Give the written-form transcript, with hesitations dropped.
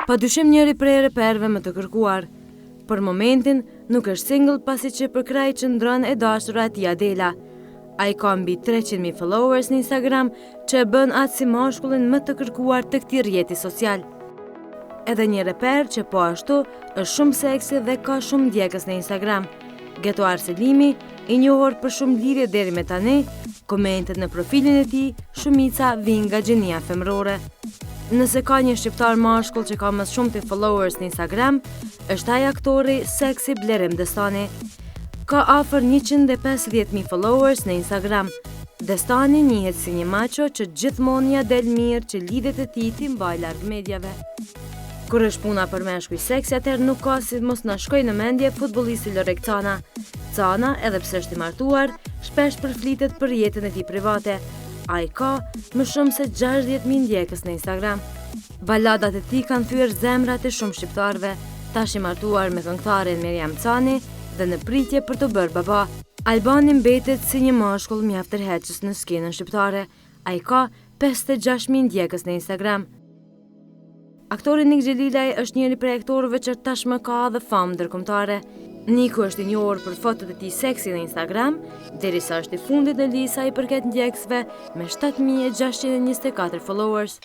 Padyshim njëri prej reperëve më të kërkuar. Për momentin nuk është single pasi që për kraj qëndron e dashura e tij Adela. Ai ka mbi 300.000 followers në Instagram, që e bën atë si mashkullin më të kërkuar të këtij rrjeti social. Edhe një reper që po ashtu është shumë seksi dhe ka shumë ndjekës në Instagram. Geto Arselimi, i njohur për shumë lidhje deri me tani, komentet në profilin e tij shumica vijnë nga gjenia femërore. Nëse ka një shqiptar mashkull që ka më shumë të followers në Instagram, është ai aktori seksi Blerim Destani. Ka afër 150.000 followers në Instagram. Destani njihet si një macho që gjithmonë ja del mirë që lidhjet e tij t'i mbaj larg medjave. Kur është puna për meshkuj seksi, atëherë nuk ka si mos na shkojë në mendje futbollisti Lorek Cana. Cana, edhe pse është i martuar, shpesh përflitet për jetën e tij private. Ai ka më shumë se 60.000 ndjekës në Instagram. Baladat e tij kanë thyer zemrat e shumë shqiptarëve. Tash i martuar me këngëtaren Miriam Cani dhe në pritje për të bërë baba. Albani mbetet si një mashkull mjaft tërheqës në skenën shqiptare. Ai ka 56.000 ndjekës në Instagram. Aktori Nik Xhelilaj është njëri prej aktorëve që tashmë ka dhe famë ndërkombëtare. Niku është i njohur për fotot e tij seksi në Instagram, derisa është i fundit në lista i përket ndjekësve me 7.624 followers.